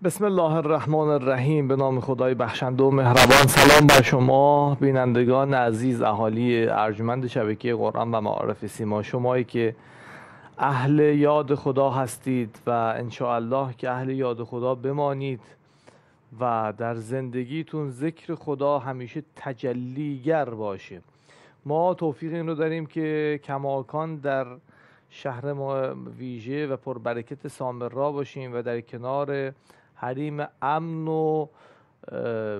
بسم الله الرحمن الرحیم. به نام خدای بخشنده و مهربان. سلام بر شما بینندگان عزیز، اهالی ارجمند شبکه قرآن و معارف سیما، شمایی که اهل یاد خدا هستید و انشاءالله که اهل یاد خدا بمانید و در زندگیتون ذکر خدا همیشه تجلیگر باشه. ما توفیق این رو داریم که کماکان در شهر ما ویژه و پربرکت سامرا باشیم و در کنار حریم امن و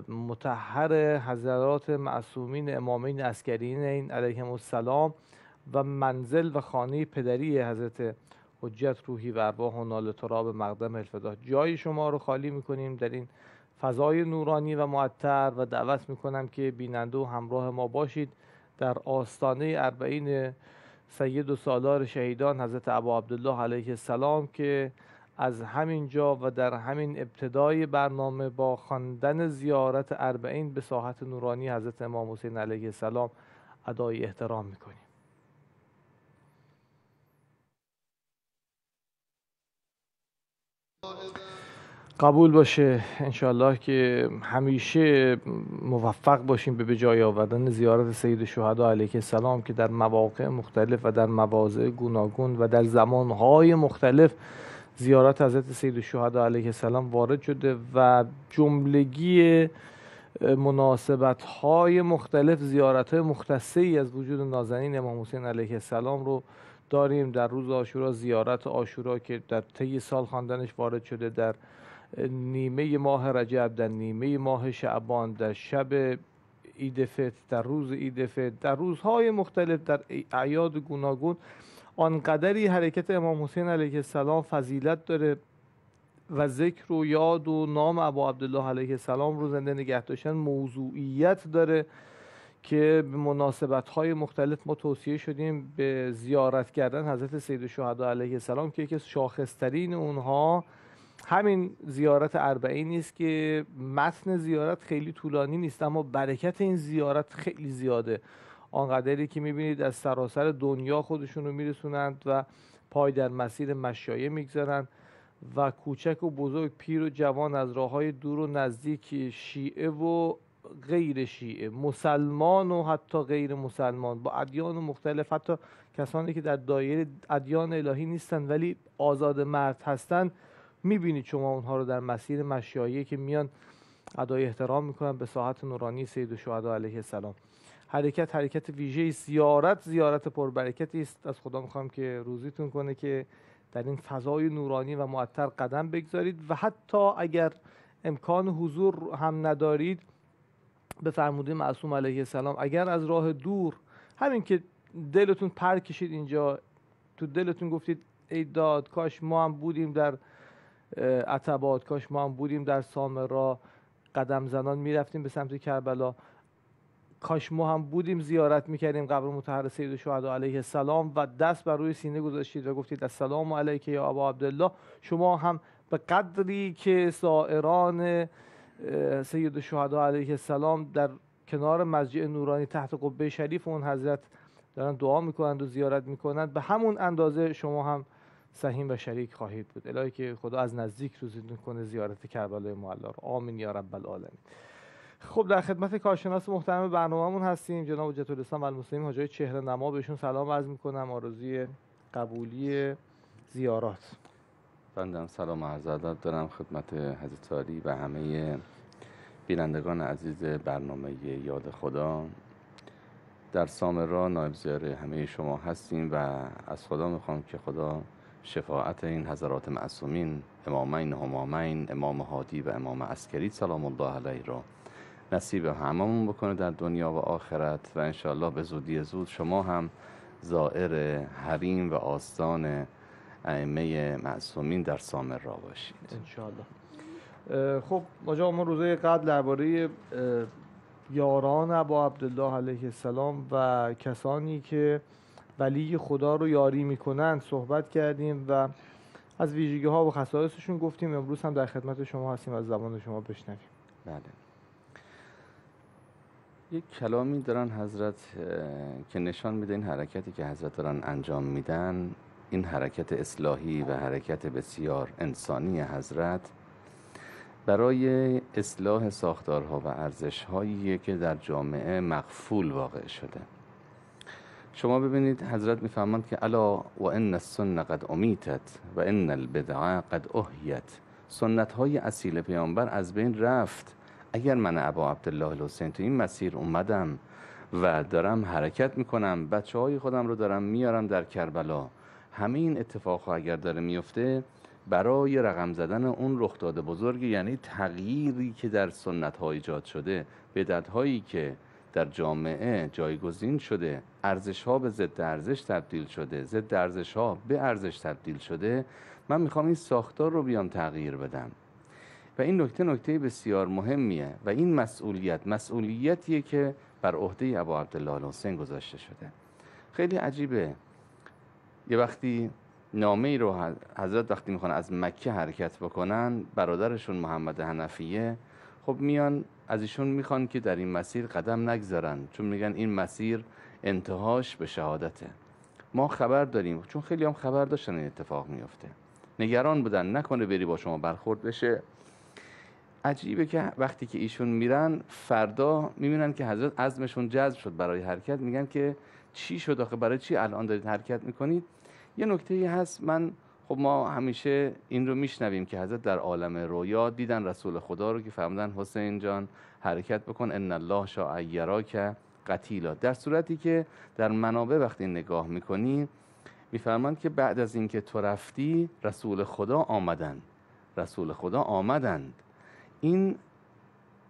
مطهر حضرات معصومین امامین عسکرین علیهم السلام و منزل و خانه پدری حضرت حجت روحی و ارواح و نال تراب مقدم الفدا جای شما رو خالی میکنیم در این فضای نورانی و معطر و دعوت میکنم که بیننده و همراه ما باشید در آستانه اربعین سید و سالار شهیدان حضرت ابا عبدالله علیه السلام که از همین جا و در همین ابتدای برنامه با خواندن زیارت اربعین به ساحت نورانی حضرت امام حسین علیه السلام ادای احترام میکنیم. قبول باشه انشالله که همیشه موفق باشیم به جای آوردن زیارت سید الشهدا علیه السلام که در مواقع مختلف و در مواضع گوناگون و در زمانهای مختلف زیارت حضرت سید الشهدا علیه السلام وارد شده و جملگی مناسبت‌های مختلف زیارت‌های مختصه‌ای از وجود نازنین امام حسین علیه السلام رو داریم. در روز عاشورا زیارت عاشورا که در طی سال خواندنش وارد شده، در نیمه ماه رجب، در نیمه ماه شعبان، در شب عید فطر، در روز عید فطر، در روزهای مختلف، در اعیاد گوناگون. آنقدری حرکت امام حسین علیه السلام فضیلت داره و ذکر و یاد و نام ابا عبدالله علیه السلام رو زنده نگه داشتن موضوعیت داره که به مناسبت‌های مختلف ما توصیه شدیم به زیارت کردن حضرت سید الشهدا علیه السلام که یکی از شاخص‌ترین اونها همین زیارت اربعین است که متن زیارت خیلی طولانی نیست اما برکت این زیارت خیلی زیاده. آنقدری که میبینید از سراسر دنیا خودشون رو میرسونند و پای در مسیر مشایع میگذارند و کوچک و بزرگ، پیر و جوان، از راههای دور و نزدیک، شیعه و غیر شیعه، مسلمان و حتی غیر مسلمان، با ادیان مختلف، حتی کسانی که در دایره ادیان الهی نیستن ولی آزاد مرد هستن، میبینید شما اونها رو در مسیر مشایعی که میان ادای احترام میکنن به ساحت نورانی سید الشهدا علیه السلام. حرکت ویژه، زیارت پربرکتی است. از خدا میخوام که روزیتون کنه که در این فضای نورانی و معطر قدم بگذارید و حتی اگر امکان حضور هم ندارید به فرموده معصوم علیه السلام اگر از راه دور همین که دلتون پر کشید اینجا، تو دلتون گفتید ای داد کاش ما هم بودیم در عتبات، کاش ما هم بودیم در سامرا، قدم زنان میرفتیم به سمت کربلا، کاش ما هم بودیم زیارت میکردیم قبر مطهر سید الشهدا علیه السلام و دست بر روی سینه گذاشتید و گفتید السلام علیک یا ابا عبدالله، شما هم به قدری که سائران سید الشهدا علیه السلام در کنار مسجد نورانی تحت قبه شریف اون حضرت دارن دعا میکنند و زیارت میکنند، به همون اندازه شما هم سهیم و شریک خواهید بود. الهی که خدا از نزدیک روزتون کنه زیارت کربلای معلی رو. آمین یا رب العالمین. خب در خدمت کارشناس محترم برنامه‌مون هستیم جناب حجت الاسلام و المسلمین حاجی چهره نما، بهشون سلام عرض میکنم، آرزوی قبولی زیارات. بندم سلام و عرض ادب دارم خدمت حضرت عالی و همه بینندگان عزیز برنامه یاد خدا. در سامرا نایب زیار همه شما هستیم و از خدا میخوام که خدا شفاعت این حضرات معصومین امامین همامین، امام هادی و امام عسکری سلام الله علیه را نصیب هممون بکنه در دنیا و آخرت و انشاءالله به زودی زود شما هم زائر حریم و آستان ائمه معصومین در سامرا باشید انشاءالله. خب ما روزه قبل درباره یاران ابا عبدالله علیه السلام و کسانی که ولی خدا رو یاری میکنن صحبت کردیم و از ویژگی ها و خصایصشون گفتیم. امروز هم در خدمت شما هستیم از زبان شما بشنویم. بله، یک کلامی دارن حضرت که نشان میده این حرکتی که حضرت دارن انجام میدن، این حرکت اصلاحی و حرکت بسیار انسانی حضرت برای اصلاح ساختارها و ارزش‌هایی که در جامعه مغفول واقع شده. شما ببینید حضرت میفرماند که الا و ان السنة قد امیتت و ان البدع قد احیت. سنت‌های اصیل پیامبر از بین رفت. اگر من ابا عبدالله الحسین تو این مسیر اومدم و دارم حرکت میکنم، بچه‌های خودم رو دارم میارم در کربلا، همه این اتفاقها اگر داره میفته برای رقم زدن اون رخداد بزرگ، یعنی تغییری که در سنت‌ها ایجاد شده، بدعت‌هایی که در جامعه جایگزین شده، ارزش‌ها به ضد ارزش تبدیل شده، ضد ارزش‌ها به ارزش تبدیل شده، من میخوام این ساختار رو بیام تغییر بدم. و این نکته بسیار مهمیه و این مسئولیتیه که بر عهده ابا عبدالله الحسین گذاشته شده. خیلی عجیبه یه وقتی نامه ای رو حضرت وقتی میخوان از مکه حرکت بکنن، برادرشون محمد حنفیه خب میان از ایشون میخوان که در این مسیر قدم نگذارن، چون میگن این مسیر انتهاش به شهادته. ما خبر داریم، چون خیلی هم خبر داشتن این اتفاق میفته، نگران بودن نکنه بری با شما برخورد بشه. عجیبه که وقتی که ایشون میرن فردا میبینن که حضرت عزمشون جذب شد برای حرکت، میگن که چی شد آخه، برای چی الان دارید حرکت میکنید؟ یه نکته‌ای هست، خب ما همیشه این رو میشنویم که حضرت در عالم رویا دیدن رسول خدا رو که فرمودن حسین جان حرکت بکن ان الله شاء یراک قتیلا، در صورتی که در منابع وقتی نگاه میکنی میفرماند که بعد از اینکه تو رفتی رسول خدا آمدند. این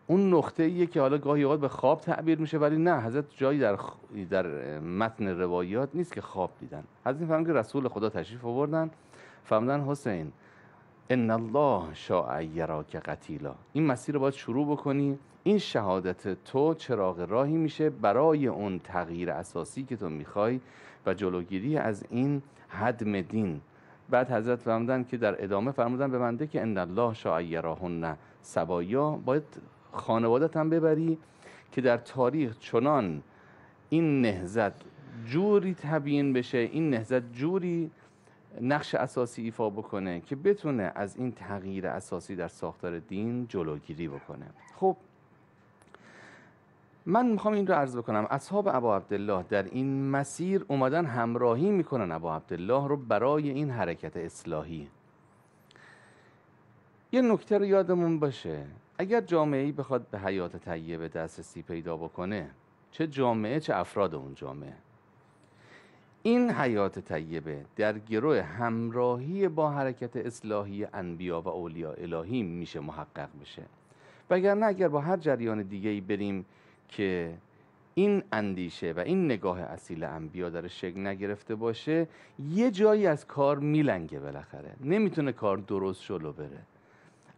اون نقطه ایه که حالا گاهی اوقات به خواب تعبیر میشه، ولی نه، حضرت جایی در متن روایات نیست که خواب دیدن. حضرت میفهمن که رسول خدا تشریف آوردن، فرمودن حسین ان الله شاء یراک قتیلا، این مسیر رو باید شروع بکنی، این شهادت تو چراغ راهی میشه برای اون تغییر اساسی که تو میخوای و جلوگیری از این هدم دین. بعد حضرت فرمودن که در ادامه فرمودن به بنده که ان الله شاء یراهن سبایا، باید خانوادت هم ببری که در تاریخ چنان این نهضت جوری تبیین بشه، این نهضت جوری نقش اساسی ایفا بکنه که بتونه از این تغییر اساسی در ساختار دین جلوگیری بکنه. خب من میخوام این رو عرض بکنم، اصحاب ابا عبدالله در این مسیر اومدن همراهی میکنن ابا عبدالله رو برای این حرکت اصلاحی. یه نکته رو یادمون باشه، اگر جامعه‌ای بخواد به حیات طیبه دسترسی پیدا بکنه، چه جامعه چه افراد اون جامعه، این حیات طیبه در گروه همراهی با حرکت اصلاحی انبیا و اولیاء الهی میشه محقق بشه. وگرنه اگر با هر جریان دیگه‌ای بریم که این اندیشه و این نگاه اصیل انبیا در شکل نگرفته باشه، یه جایی از کار میلنگه، بالاخره نمیتونه کار درست جلو بره.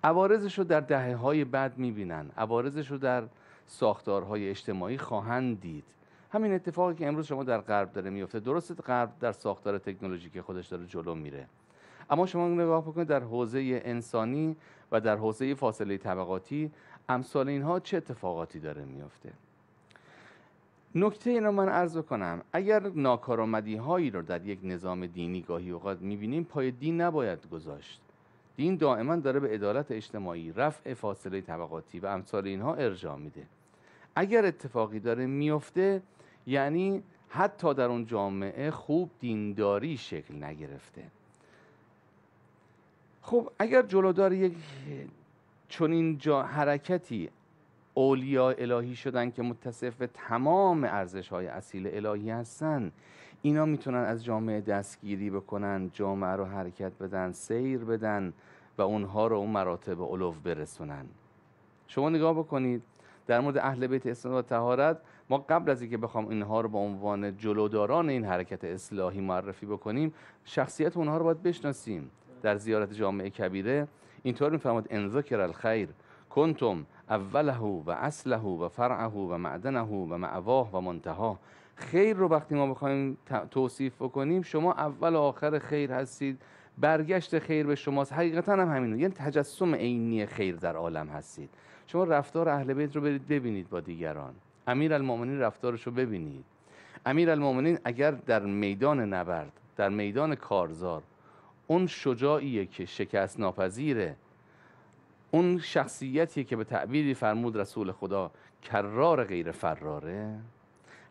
عوارضش رو در دهه‌های بعد میبینن، عوارضش رو در ساختارهای اجتماعی خواهند دید. همین اتفاقی که امروز شما در غرب داره میفته، درسته غرب در ساختار تکنولوژیکی خودش داره جلو میره، اما شما نگاه بکنید در حوزه انسانی و در حوزه فاصله طبقاتی امثال اینها چه اتفاقاتی داره میفته. نکته این رو من عرض کنم، اگر ناکارآمدی هایی رو در یک نظام دینی گاهی اوقات میبینیم، پای دین نباید گذاشت. دین دائما داره به عدالت اجتماعی، رفع فاصله طبقاتی و امثال اینها ارجاع میده. اگر اتفاقی داره میفته، یعنی حتی در اون جامعه خوب دینداری شکل نگرفته. خب اگر جلودار یک چنین حرکتی اولیاء الهی شدن که متصف به تمام ارزش‌های اصیل الهی هستن، اینا میتونن از جامعه دستگیری بکنن، جامعه رو حرکت بدن، سیر بدن و اونها رو اون مراتب علو برسونن. شما نگاه بکنید در مورد اهل بیت اسلام و طهارت، ما قبل از اینکه بخوام اینها رو به عنوان جلوداران این حرکت اصلاحی معرفی بکنیم، شخصیت اونها رو باید بشناسیم. در زیارت جامعه کبیره اینطور میفرماد ان ذکر الخیر کنتم اوله و اصله و فرعه و معدنه و مأواه و منتهاه. خیر رو وقتی ما بخوایم توصیف بکنیم، شما اول و آخر خیر هستید، برگشت خیر به شماست. حقیقتا هم همینه، یعنی تجسم عینی خیر در عالم هستید. شما رفتار اهل بیت رو برید ببینید با دیگران، امیرالمومنین رفتارش رو ببینید. امیرالمومنین اگر در میدان نبرد، در میدان کارزار، اون شجاعیه که شکست ناپذیره، اون شخصیتی که به تعبیری فرمود رسول خدا کرار غیر فراره،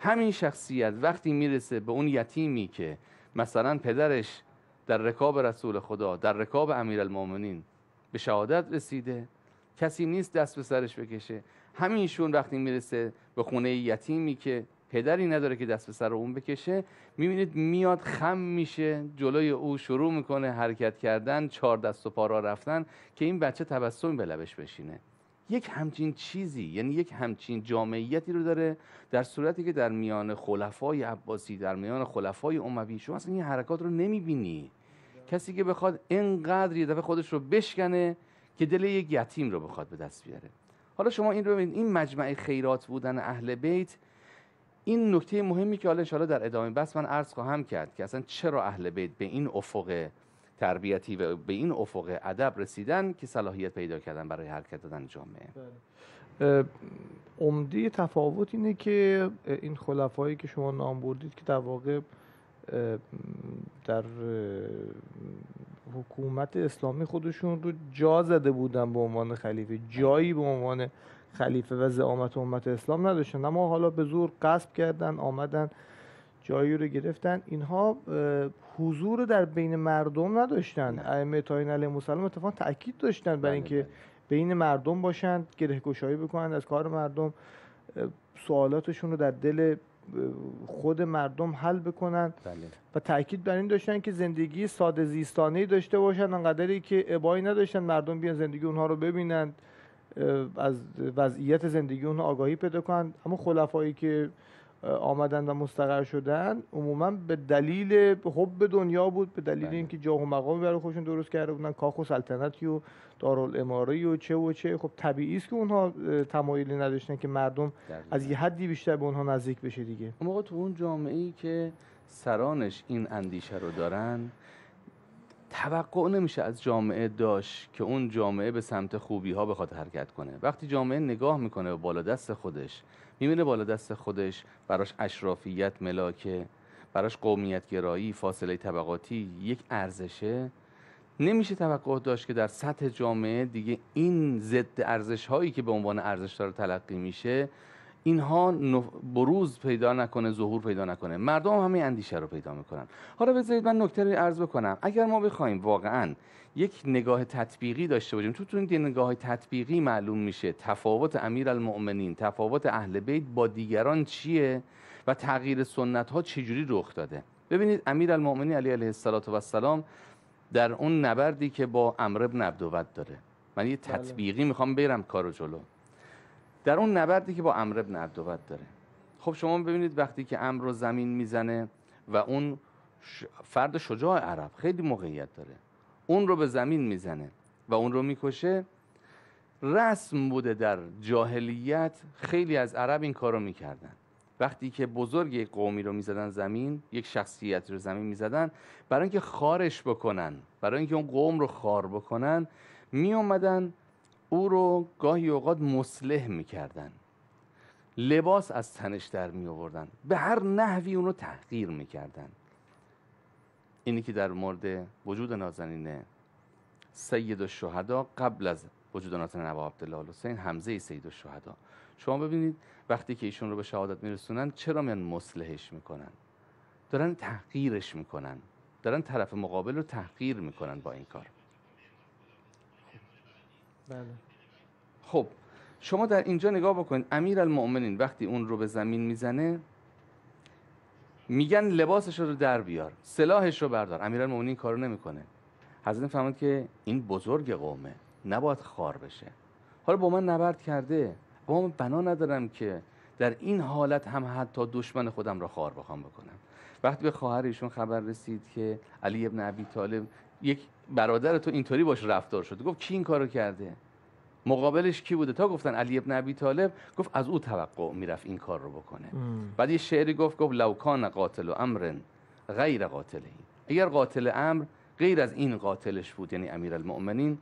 همین شخصیت وقتی میرسه به اون یتیمی که مثلا پدرش در رکاب رسول خدا، در رکاب امیرالمومنین به شهادت رسیده، کسی نیست دست به سرش بکشه، همینشون وقتی میرسه به خونه یتیمی که پدری نداره که دست به سر اون بکشه، میبینید میاد خم میشه جلوی او، شروع میکنه حرکت کردن، 4 دست و پا راه رفتن که این بچه تبسمی به لبش بشینه. یک همچین چیزی، یعنی یک همچین جامعیتی رو داره، در صورتی که در میان خلفای عباسی، در میان خلفای اموی شما اصلا این حرکات رو نمیبینی. کسی که بخواد اینقدر یه دفعه خودش رو بشکنه که دل یک یتیم رو بخواد به دست بیاره. حالا شما این رو ببینید، این مجمع خیرات بودن اهل بیت، این نکته مهمی که حالا ان شاءالله در ادامه بس من عرض خواهم کرد که اصلا چرا اهل بیت به این افق تربیتی و به این افق ادب رسیدن که صلاحیت پیدا کردن برای حرکت دادن جامعه. عمده تفاوت اینه که این خلفایی که شما نام بردید که در واقع در حکومت اسلامی خودشون رو جا زده بودن به عنوان خلیفه، جایی به عنوان خلیفه و زعامت امت اسلام نداشتن، اما حالا به زور غصب کردن، آمدن جایی رو گرفتن. اینها حضور در بین مردم نداشتن. ائمه طاهرین علیهم السلام اتفاقا تاکید داشتن بر اینکه بین مردم باشند، گره‌گشایی بکنند، از کار مردم سوالاتشون رو در دل خود مردم حل بکنن. و تاکید بر این داشتن که زندگی ساده زیستانه‌ای داشته باشن، انقدری که ابایی نداشتن مردم بیان زندگی اونها رو ببینند، از وضعیت زندگی اونها آگاهی پیدا کنند. اما خلفایی که آمدن و مستقر شدن عموما به دلیل حب دنیا بود، به دلیل اینکه جاه و مقامی برای خودشون درست کرده بودن، کاخ و سلطنتی و دارالاماره و چه. خب طبیعی است که اونها تمایلی نداشتن که مردم از یه حدی بیشتر به اونها نزدیک بشه دیگه. اون موقع تو اون جامعه‌ای که سرانش این اندیشه رو دارن، توقع نمیشه از جامعه داشت که اون جامعه به سمت خوبی ها بخواد حرکت کنه. وقتی جامعه نگاه میکنه به بالا دست خودش، میبینه بالا دست خودش براش اشرافیت، ملاکه، براش قومیت گرایی، فاصله طبقاتی یک ارزشه، نمیشه توقع داشت که در سطح جامعه دیگه این ضد ارزش هایی که به عنوان ارزش داره تلقی میشه، اینها بروز پیدا نکنه، ظهور پیدا نکنه. مردم همین اندیشه رو پیدا میکنن. حالا بذارید من نکته رو عرض بکنم. اگر ما بخوایم واقعا یک نگاه تطبیقی داشته باشیم، تو این نگاه تطبیقی معلوم میشه تفاوت امیرالمؤمنین، تفاوت اهل بیت با دیگران چیه و تغییر سنت ها چجوری رخ داده. ببینید امیرالمؤمنین علیه السلام در اون نبردی که با عمرو بن عبدود داره، من یه تطبیقی میخوام برم کارو جلو، در اون نبردی که با عمرو بن عبدود داره، خب شما ببینید وقتی که عمرو رو زمین میزنه و اون فرد شجاع عرب خیلی موقعیت داره، اون رو به زمین میزنه و اون رو میکشه، رسم بوده در جاهلیت، خیلی از عرب این کارو میکردن. وقتی که بزرگ یک قومی رو میزدن زمین، یک شخصیت رو زمین میزدن، برای اینکه خارش بکنن، برای اینکه اون قوم رو خار بکنن، میومدن او رو گاهی اوقات مصلح میکردن، لباس از تنش در می آوردن، به هر نحوی اون رو تحقیر میکردن. اینی که در مورد وجود نازنین سید الشهدا قبل از وجود نازنین ابا عبدالله الحسین، حمزه سید الشهدا، شما ببینید وقتی که ایشون رو به شهادت میرسونن چرا میان مصلحش میکنن؟ دارن تحقیرش میکنن، دارن طرف مقابل رو تحقیر میکنن با این کار. بله. خب شما در اینجا نگاه بکنید، امیرالمؤمنین وقتی اون رو به زمین میزنه، میگن لباسش رو در بیار، سلاحش رو بردار. امیرالمؤمنین کارو نمیکنه. حضرت فهمید که این بزرگ قومه، نباید خار بشه. حالا با من نبرد کرده، اما من بنا ندارم که در این حالت هم حتی دشمن خودم را خار بخوام بکنم. وقتی به خواهر ایشون خبر رسید که علی ابن ابی طالب، یک برادر تو اینطوری باش رفتار شده، گفت کی این کارو کرده؟ مقابلش کی بوده؟ تا گفتن علی ابن ابی طالب، گفت از او توقع میرفت این کار رو بکنه. بعد یه شعری گفت لو کان قاتل امر غیر قاتله، اگر قاتل امر غیر از این قاتلش بود، یعنی امیرالمؤمنین،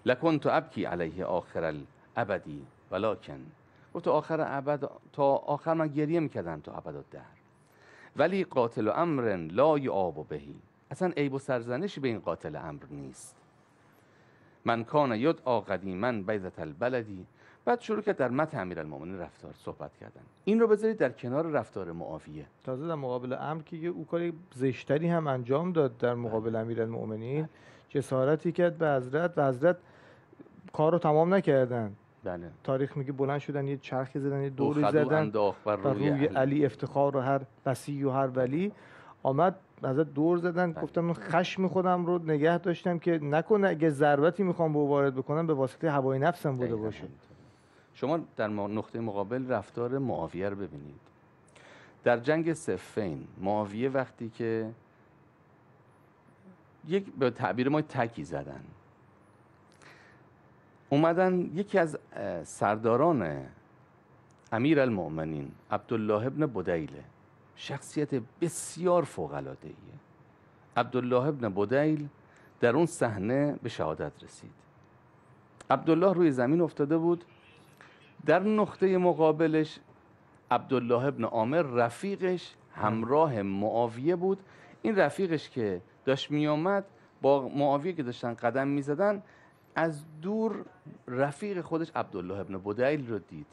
لکنت ابکی علیه آخر الابدی ولکن، گفت تا آخر ابد، تا آخر من گریه میکردم تا ابدالدهر، ولی قاتل امر لا یعاب بهی، اصلا عیب و سرزنشی به این قاتل امر نیست. من کان یدعی قدیما بیضة البلدی. بعد شروع کرد در متن امیرالمؤمنین رفتار صحبت کردن. این رو بذارید در کنار رفتار معاویه. تازه در مقابل امر که او کاری زشتری هم انجام داد در مقابل امیرالمؤمنین، جسارتی کرد به حضرت و حضرت کار رو تمام نکردن. بله. تاریخ میگه بلند شدن یه چرخی زدن، یه دوری انداخت زدن بر روی علی افتخار و هر وصی و هر ولی. آمد حضرت دور زدن، گفتم من خشم خودم رو نگه داشتم که نکنه اگه ضربتی میخوام به او وارد بکنم به واسطه هوای نفسم بوده باشه. شما در نقطه مقابل رفتار معاویه رو ببینید. در جنگ صفین معاویه وقتی که به تعبیر ما تکی زدن، اومدن یکی از سرداران امیرالمؤمنین عبدالله ابن بدیل، شخصیت بسیار فوق‌العاده‌ایه، عبدالله ابن بدیل در اون صحنه به شهادت رسید. عبدالله روی زمین افتاده بود، در نقطه مقابلش عبدالله ابن عامر رفیقش همراه معاویه بود. این رفیقش که داشت می آمد با معاویه که داشتن قدم می زدن، از دور رفیق خودش عبدالله ابن بدیل رو دید.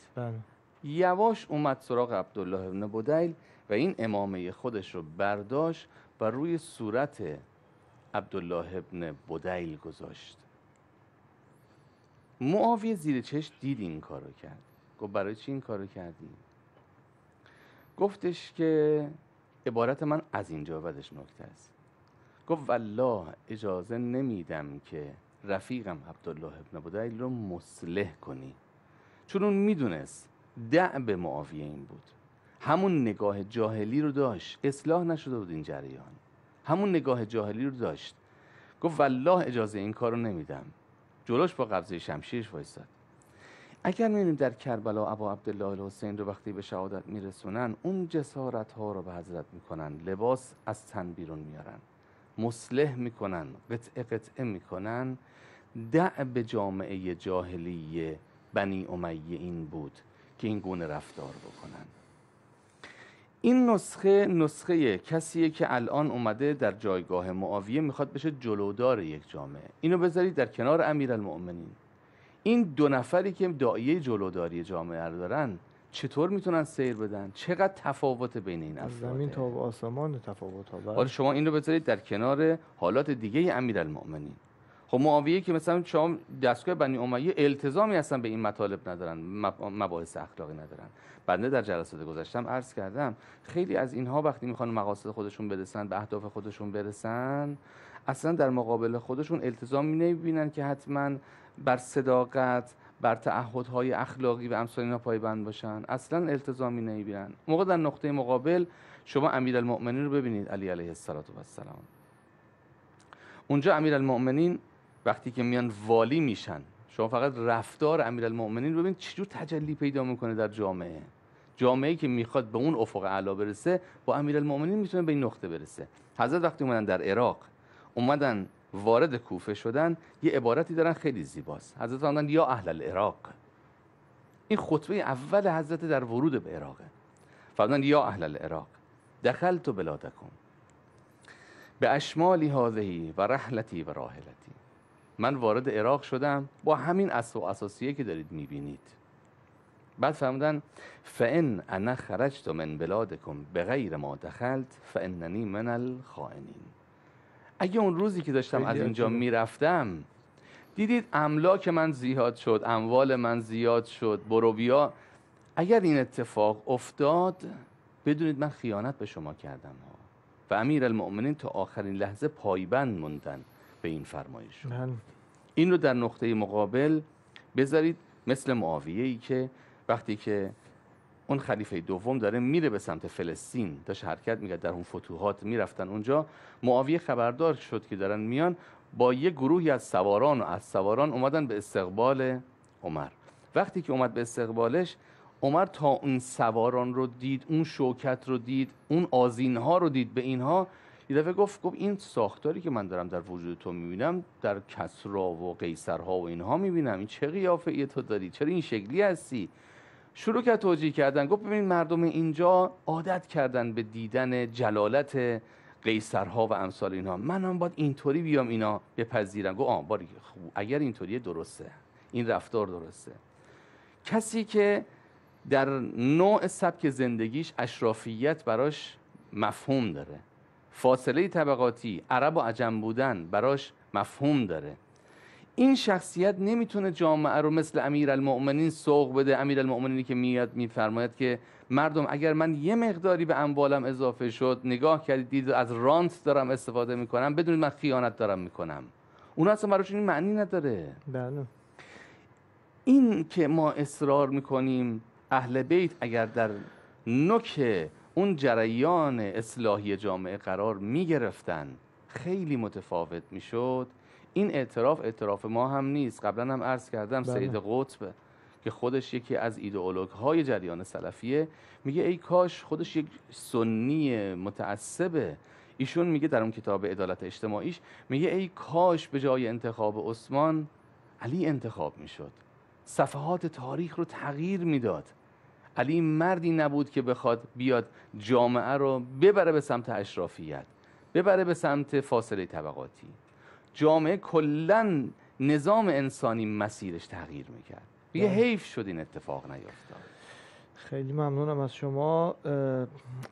یواش اومد سراغ عبدالله ابن بدیل و این عمامه خودش رو برداشت و روی صورت عبدالله ابن بدیل گذاشت. معاویه زیر چشم دید این کارو کرد. گفت برای چی این کارو کردی؟ گفتش که عبارت من از اینجا بعدش نکته است. گفت والله اجازه نمیدم که رفیقم عبدالله ابن بدیل رو مصلح کنی. چون اون میدونست دأب معاویه این بود، همون نگاه جاهلی رو داشت، اصلاح نشده بود این جریان، همون نگاه جاهلی رو داشت. گفت والله اجازه این کار رو نمیدم. جلوش با قبضه شمشیرش وایساد. اگر می‌بینیم در کربلا ابا عبدالله الحسین رو وقتی به شهادت میرسونن، اون جسارت ها رو به حضرت میکنن، لباس از تن بیرون میارن، مصلح میکنن، قطعه قطعه میکنن. دأب جامعه جاهلی بنی امیه این بود که این گونه رفتار بکنن. این نسخه کسیه که الان اومده در جایگاه معاویه میخواد بشه جلودار یک جامعه. اینو بذارید در کنار امیرالمؤمنین. این دو نفری که داعیه جلوداری جامعه رو دارن چطور میتونن سیر بدن؟ چقدر تفاوت بین این افراده؟ زمین تا به آسمان تفاوت ها. حالا شما این رو بذارید در کنار حالات دیگه امیرالمؤمنین. خب معاویه که مثلا شما دستگاه بنی امیه التزامی اصلا به این مطالب ندارن، مباحث اخلاقی ندارن. بنده در جلسات گذاشتم عرض کردم خیلی از اینها وقتی میخوان مقاصد خودشون برسن، به اهداف خودشون برسن، اصلا در مقابل خودشون التزامی نمیبینن که حتما بر صداقت، بر تعهدهای اخلاقی و امثال اینا پایبند باشن. اصلا التزامی نمیبینن. موقع در نقطه مقابل شما امیرالمؤمنین رو ببینید، علی علیه السلام. اونجا امیرالمؤمنین وقتی که میان والی میشن، شما فقط رفتار امیرالمؤمنین رو ببینید چجور تجلی پیدا میکنه در جامعه. جامعه‌ای که میخواد به اون افق اعلی برسه، با امیرالمؤمنین میتونه به این نقطه برسه. حضرت وقتی اومدن در عراق، اومدن وارد کوفه شدن، یه عبارتی دارن خیلی زیباست. حضرت فرمودن یا اهل العراق. این خطبه اول حضرت در ورود به عراقه. فرمودن یا اهل العراق دخلت بلادکم به اشمالی هذهی و رحلتی و راحلتی. من وارد عراق شدم با همین اصل و اساسیه که دارید میبینید. بعد فرمودن فان انا خرجت من بلادکم بغیر ما دخلت فاننی من الخائنین. اگه اون روزی که داشتم از اینجا میرفتم دیدید املاک من زیاد شد، اموال من زیاد شد، بروبیا، اگر این اتفاق افتاد بدونید من خیانت به شما کردم ها. و امیرالمؤمنین تا آخرین لحظه پایبند موندن به این فرمایش. این رو در نقطه مقابل بذارید مثل معاویه‌ای که وقتی که اون خلیفه دوم داره میره به سمت فلسطین، داشت حرکت میکرد، در اون فتوحات میرفتن اونجا، معاویه خبردار شد که دارن میان، با یه گروهی از سواران اومدن به استقبال عمر. وقتی که اومد به استقبالش، عمر تا اون سواران رو دید، اون شوکت رو دید، اون آذینها رو دید به اینها، یه دفعه گفت این ساختاری که من دارم در وجود تو میبینم در کسری و قیصرها و اینها میبینم، این چه قیافه‌ای تو داری، چرا این شکلی هستی؟ شروع کرد توجیه کردن. گفت ببینید مردم اینجا عادت کردن به دیدن جلالت قیصرها و امثال اینها، منم باید اینطوری بیام اینا بپذیرم. گفت باری خوب، اگر اینطوریه درسته، این رفتار درسته. کسی که در نوع سبک زندگیش اشرافیت براش مفهوم داره، فاصله طبقاتی، عرب و عجم بودن براش مفهوم داره، این شخصیت نمیتونه جامعه رو مثل امیرالمؤمنین سوق بده. امیرالمؤمنینی که میاد میفرماید که مردم اگر من یه مقداری به اموالم اضافه شد، نگاه کردید دید از رانت دارم استفاده میکنم، بدونید من خیانت دارم میکنم. اون اصلا براشون این معنی نداره. بله. این که ما اصرار میکنیم اهل بیت اگر در نوک اون جریان اصلاحی جامعه قرار میگرفتن خیلی متفاوت میشد. این اعتراف ما هم نیست. قبلا هم عرض کردم سید قطب که خودش یکی از ایدئولوگ های جریان سلفیه میگه ای کاش خودش یک سنی متعصبه. ایشون میگه در اون کتاب عدالت اجتماعیش میگه ای کاش به جای انتخاب عثمان علی انتخاب میشد، صفحات تاریخ رو تغییر میداد. علی مردی نبود که بخواد بیاد جامعه رو ببره به سمت اشرافیت، ببره به سمت فاصله طبقاتی. جامعه کلاً نظام انسانی مسیرش تغییر میکرد. یه حیف شد این اتفاق نیفتاد. خیلی ممنونم از شما.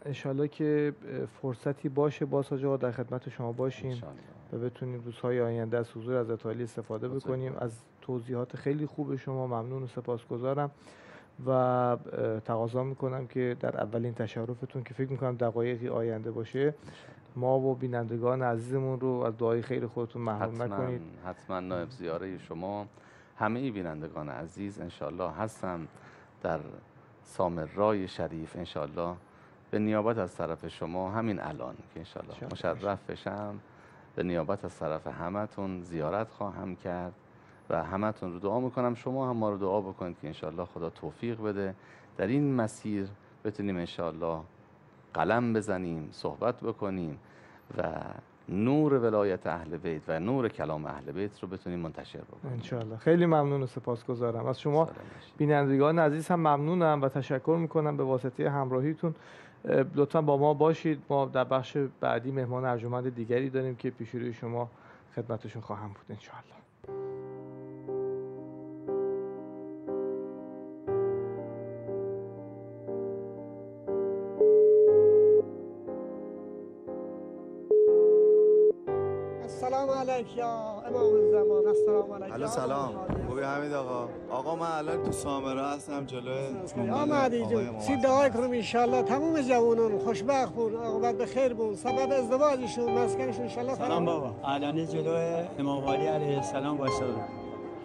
انشالله که فرصتی باشه باز حاج آقا در خدمت شما باشیم و بتونیم روزهای آینده از حضور حضرت عالی استفاده بکنیم. از توضیحات خیلی خوب شما ممنون و سپاسگزارم و تقاضا میکنم که در اولین تشرفتون که فکر میکنم دقایقی آینده باشه ما و بینندگان عزیزمون رو از دعای خیر خودتون محروم نکنید. حتما نایب زیاره شما همه بینندگان عزیز انشالله هستم در سامرای شریف، انشالله به نیابت از طرف شما همین الان که انشالله مشرف بشم، به نیابت از طرف همتون زیارت خواهم کرد و همتون رو دعا میکنم. شما هم ما رو دعا بکنید که انشالله خدا توفیق بده در این مسیر بتونیم انشالله قلم بزنیم، صحبت بکنیم و نور ولایت اهل بیت و نور کلام اهل بیت رو بتونیم منتشر بکنیم انشالله. خیلی ممنون و سپاسگزارم از شما بینندگان عزیز. هم ممنونم و تشکر میکنم به واسطه همراهیتون. لطفا با ما باشید. ما در بخش بعدی مهمان ارجمند دیگری داریم که پیش روی شما خدمتشون خواهم بود انشالله. سلام علیک یا امام الزمان. السلام علیک. الو سلام. خوبی حمید آقا؟ آقا من الان تو سامره هستم جلوی آمدی جون. سی دعای کنم انشالله تمام جوانان خوشبخت بون، عاقبت به خیر بون، سبب ازدواجشون، مسکنشون انشالله. سلام بابا. الان جلوی امام علی علیه السلام وایسادم.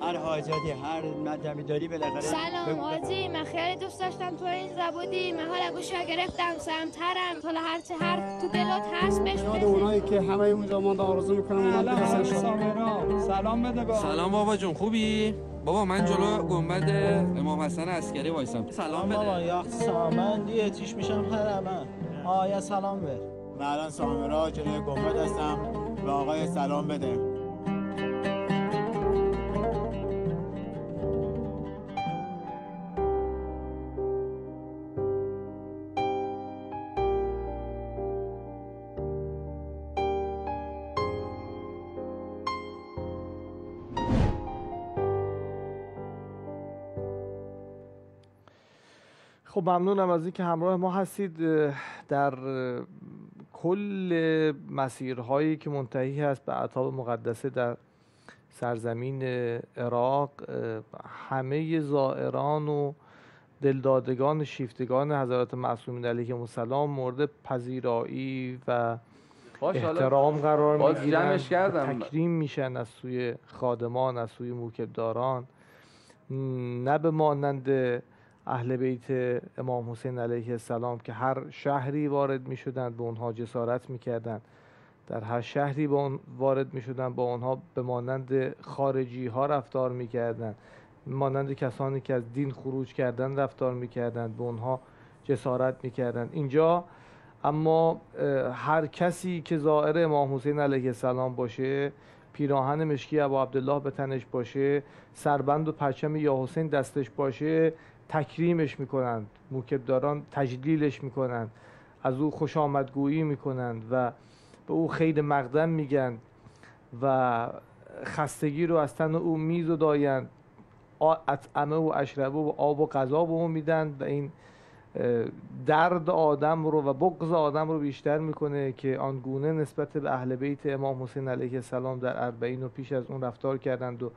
هر حاجتی هر مطلبی داری بالاخره. سلام حاجی، من خیلی دوست داشتم تو این زبودی. من حالا گوشا گرفتم سمترم. حالا هرچه حرف تو دلت هست بهش یاد اونایی که همه اون زمان آرزو میکنم اونا سلام بده بابا. سلام بابا جون، خوبی؟ بابا من جلو گنبد امام حسن عسکری وایسام. سلام بده بابا. یا سامان دیگه چیش میشم حرما. آیا سلام بر. من الان سامره جلوی گنبد هستم و آقای سلام بده. خب ممنونم از اینکه همراه ما هستید در کل مسیرهایی که منتهی هست به اعتاب مقدسه در سرزمین عراق. همه زائران و دلدادگان شیفتگان حضرات معصومین علیهم السلام مورد پذیرایی و احترام قرار میگیرن، تکریم میشن از سوی خادمان، از سوی موکبداران، نه به مانند اهل بیت امام حسین علیه السلام که هر شهری وارد می شدند به اونها جسارت می کردند، در هر شهری وارد می شدند با اونها به مانند خارجی ها رفتار می کردند، مانند کسانی که از دین خروج کردن رفتار می کردند، به اونها جسارت می کردند. اینجا اما هر کسی که زائر امام حسین علیه السلام باشه، پیراهن مشکی ابا عبدالله به تنش باشه، سربند و پرچم یا حسین دستش باشه، تکریمش میکنند، موکبداران تجلیلش میکنند، از او خوش آمدگویی میکنند و به او خیر مقدم میگن و خستگی رو از تن او میزدایند، اطعمه و اشربه و آب و غذا به او میدن و این درد آدم رو و بغض آدم رو بیشتر میکنه که آنگونه نسبت به اهل بیت امام حسین علیه السلام در اربعین و پیش از اون رفتار کردند و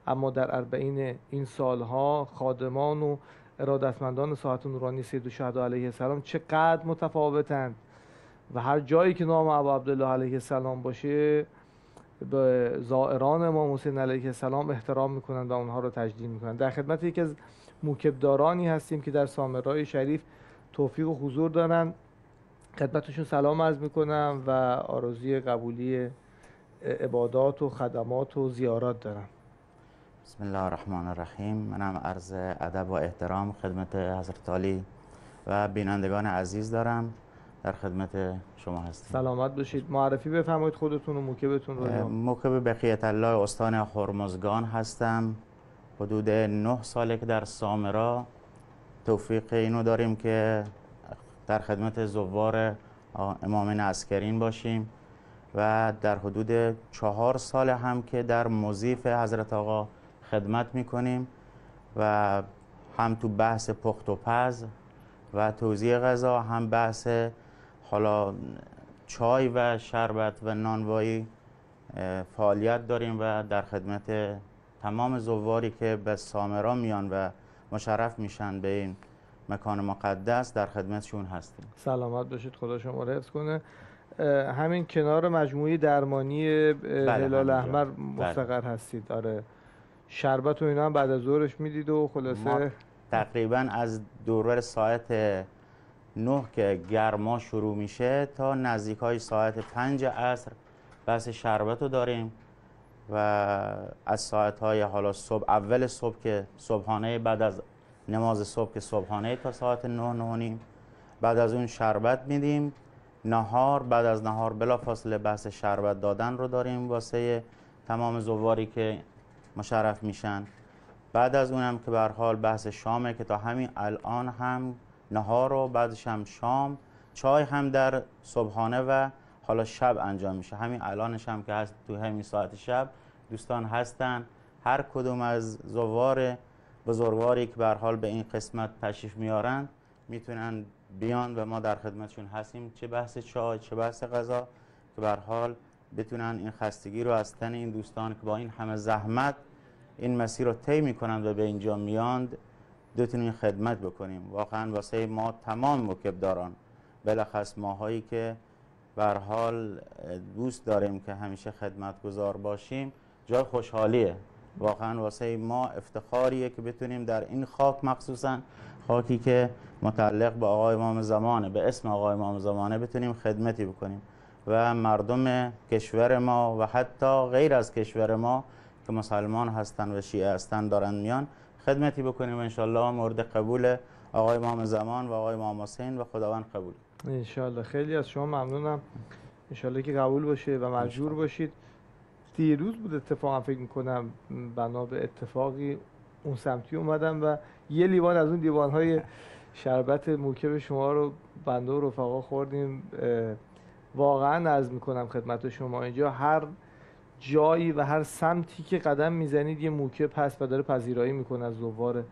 اما در اربعین این سالها خادمان و ارادتمندان ساحت نورانی سید الشهدا علیه السلام چقدر متفاوتند و هر جایی که نام ابا عبدالله علیه السلام باشه به زائران امام حسین علیه السلام احترام میکنند و اونها رو تجلیل میکنند. در خدمت یکی از موکبدارانی هستیم که در سامرای شریف توفیق و حضور دارن، خدمتشون سلام عرض میکنم و آرزوی قبولی عبادات و خدمات و زیارات دارم. بسم الله الرحمن الرحیم. منم عرض ادب و احترام خدمت حضرت عالی و بینندگان عزیز دارم، در خدمت شما هستیم. سلامت باشید. معرفی بفرمایید خودتون و موکبتون رو. موکب بقیت الله استان هرمزگان هستم. حدود 9 ساله که در سامرا توفیق اینو داریم که در خدمت زوار امامین عسکرین باشیم و در حدود 4 سال هم که در مضیف حضرت آقا خدمت میکنیم و هم تو بحث پخت و پز و توزیع غذا، هم بحث حالا چای و شربت و نانوایی فعالیت داریم و در خدمت تمام زواری که به سامرا میان و مشرف میشن به این مکان مقدس در خدمتشون هستیم. سلامت باشید، خدا شما رو حفظ کنه. همین کنار مجموعه درمانی هلال احمر مستقر هستید. آره، شربت و اینا هم بعد از ظهرش میدید و خلاصه تقریبا از دوره ساعت 9 که گرما شروع میشه تا نزدیک های ساعت 5 عصر بحث شربت رو داریم و از ساعت های حالا صبح، اول صبح که صبحانه، بعد از نماز صبح که صبحانه تا ساعت 9 بعد از اون شربت میدیم. نهار، بعد از نهار بلافاصله بحث شربت دادن رو داریم واسه تمام زواری که مشرف میشن. بعد از اونم که به هر حال بحث شامه که تا همین الان هم نهار و بعدش هم شام، چای هم در صبحانه و حالا شب انجام میشه. همین الانش هم که هست تو همین ساعت شب دوستان هستن، هر کدوم از زوار بزرگواری که به هر حال به این قسمت تشریف میارن میتونن بیان و ما در خدمتشون هستیم، چه بحث چای چه بحث غذا، که به هر حال بتونن این خستگی رو از تن این دوستان که با این همه زحمت این مسیر رو طی میکنند و به اینجا میاند بتونیم خدمت بکنیم. واقعا واسه ما تمام موکبداران، بلخص ماهایی که به هر حال دوست داریم که همیشه خدمتگزار باشیم، جای خوشحالیه. واقعا واسه ما افتخاریه که بتونیم در این خاک، مخصوصا خاکی که متعلق به آقای امام زمانه، به اسم آقای امام زمانه، بتونیم خدمتی بکنیم و مردم کشور ما و حتی غیر از کشور ما که مسلمان هستن و شیعه هستن دارن میان خدمتی بکنیم و انشالله مورد قبول آقای امام زمان و آقای امام حسین و خداوند قبول. انشالله. خیلی از شما ممنونم، انشالله که قبول باشه و مجبور باشید. دیروز بود اتفاقا فکر میکنم بنا به اتفاقی اون سمتی اومدم و یه لیوان از اون لیوان‌های شربت موکب شما رو بنده و رفقا خوردیم. واقعا عرض میکنم خدمت شما، اینجا هر جایی و هر سمتی که قدم میزنید یه موکب هست و داره پذیرایی میکنه از زوار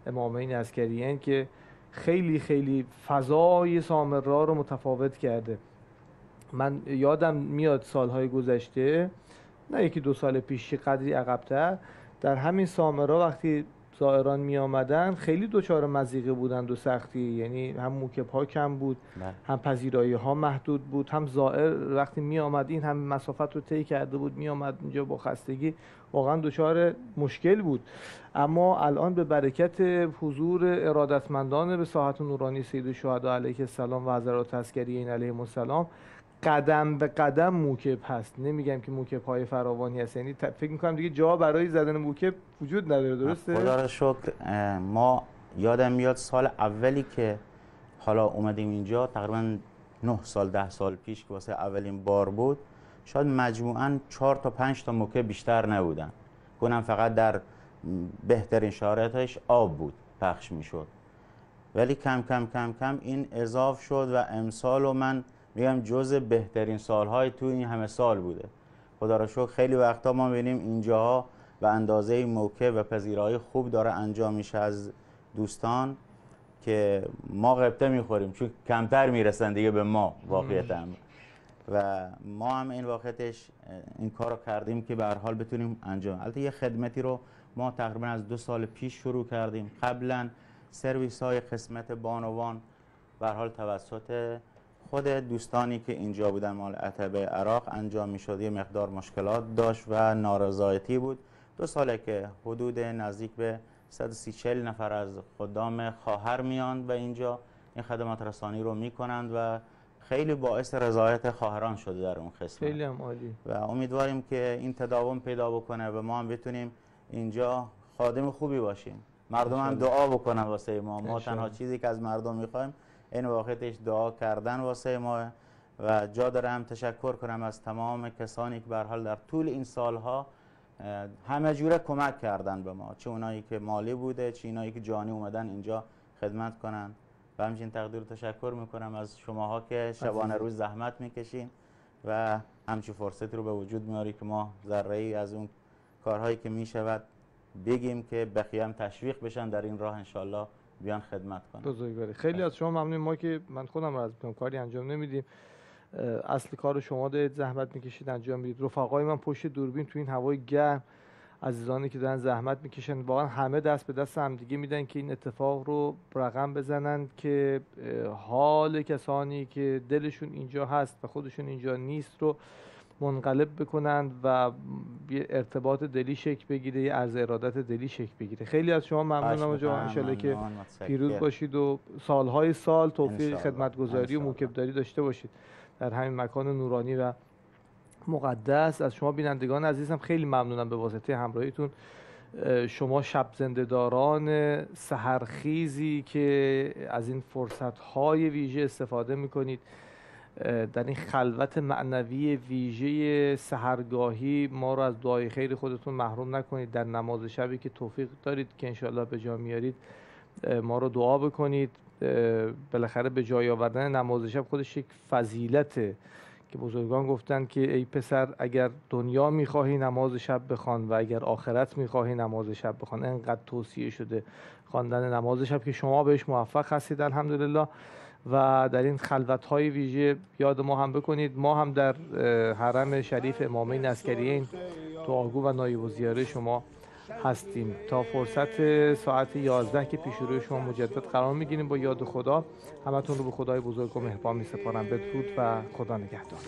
امامین عسکریین که خیلی خیلی فضای سامرا رو متفاوت کرده. من یادم میاد سالهای گذشته، نه یکی 2 سال پیش، قدری عقب‌تر، در همین سامرا وقتی زائران می آمدن خیلی دچار مضیقه بودند و سختی، یعنی هم موکب ها کم بود، هم پذیرایی ها محدود بود، هم زائر وقتی می آمد این هم مسافت رو طی کرده بود می آمد اینجا با خستگی، واقعا دچار مشکل بود. اما الان به برکت حضور ارادتمندان به ساحت نورانی سید الشهدا علیه السلام و حضرات عسکریین علیهم السلام قدم به قدم موکب هست. نمیگم که موکب های فراوانی هست، یعنی فکر میکنم دیگه جا برای زدن موکب وجود نداره. درسته؟ خدا رو شکر. ما یادم میاد سال اولی که حالا اومدیم اینجا، تقریبا 9 سال 10 سال پیش که واسه اولین بار بود، شاید مجموعاً 4 تا 5 تا موکب بیشتر نبودن، کنم فقط در بهترین شرایطش آب بود پخش میشد، ولی کم کم کم کم این اضاف شد و امسال و من میگم جز بهترین سالهای تو این همه سال بوده. خدا را شکر خیلی وقتا ما ببینیم اینجاها به اندازه موقع و پذیرایی خوب داره انجام میشه از دوستان که ما غبطه میخوریم چون کمتر میرسن دیگه به ما واقعیت هم. و ما هم این واقعیتش این کار رو کردیم که به هر حال بتونیم انجام. البته یه خدمتی رو ما تقریبا از 2 سال پیش شروع کردیم. قبلا سرویس های قسمت بانوان به هر حال توسط خود دوستانی که اینجا بودن مال عتبه عراق انجام میشد، یه مقدار مشکلات داشت و نارضایتی بود. 2 ساله که حدود نزدیک به 130-40 نفر از خدام خواهر میان و اینجا این خدمات رسانی رو میکنند و خیلی باعث رضایت خواهران شده در اون قسمت. خیلی هم عالی. و امیدواریم که این تداوم پیدا بکنه و ما هم بتونیم اینجا خادم خوبی باشیم. مردم هم دعا بکنن واسه ما. ما تنها چیزی که از مردم میخوایم این واقعیتش دعا کردن واسه ما و جا دارم تشکر کنم از تمام کسانی که به هر حال در طول این سالها همه جوره کمک کردن به ما، چه اونایی که مالی بوده چه اونایی که جانی اومدن اینجا خدمت کنن. و همچنین تقدیر تشکر میکنم از شماها که شبانه روز زحمت میکشین و همچین فرصت رو به وجود میاری که ما ذره‌ای از اون کارهایی که میشود بگیم که بقیه هم تشویق بشن در این راه انشالله بیان خدمت کنن. بزرگواری. خیلی از شما ممنونیم. ما که من خودم رو از میکنم کاری انجام نمیدیم، اصل کار شما دارید، زحمت میکشید انجام میدید. رفقای من پشت دوربین تو این هوای گرم، عزیزانی که دارن زحمت میکشن، واقعا همه دست به دست همدیگه میدن که این اتفاق رو رقم بزنن که حال کسانی که دلشون اینجا هست و خودشون اینجا نیست رو منقلب بکنند و یه ارتباط دلی شکل بگیره، یه عرض ارادت دلی شکل بگیره. خیلی از شما ممنونم آقا. ان شاءالله که پیروز باشید و سالهای سال توفیق خدمتگزاری و موکبداری داشته باشید در همین مکان نورانی و مقدس. از شما بینندگان عزیزم خیلی ممنونم به واسطه همراهیتون. شما شب زنده‌داران سحرخیزی که از این فرصت‌های ویژه استفاده می‌کنید در این خلوت معنوی ویژه سحرگاهی، ما رو از دعای خیر خودتون محروم نکنید. در نماز شبی که توفیق دارید که انشاءالله به جا میارید ما رو دعا بکنید. بالاخره به جای آوردن نماز شب خودش یک فضیلته که بزرگان گفتن که ای پسر اگر دنیا میخواهی نماز شب بخوان و اگر آخرت میخواهی نماز شب بخوان. انقدر توصیه شده خواندن نماز شب که شما بهش موفق هستید الحمدلله و در این خلوت‌های ویژه یاد ما هم بکنید. ما هم در حرم شریف امامین عسکریین دعاگو و نایب الزیاره شما هستیم. تا فرصت ساعت 11 که پیش روی شما مجدد قرار میگیریم با یاد خدا. همتون رو به خدای بزرگ و مهربان میسپارم. بدرود و خدا نگهدار.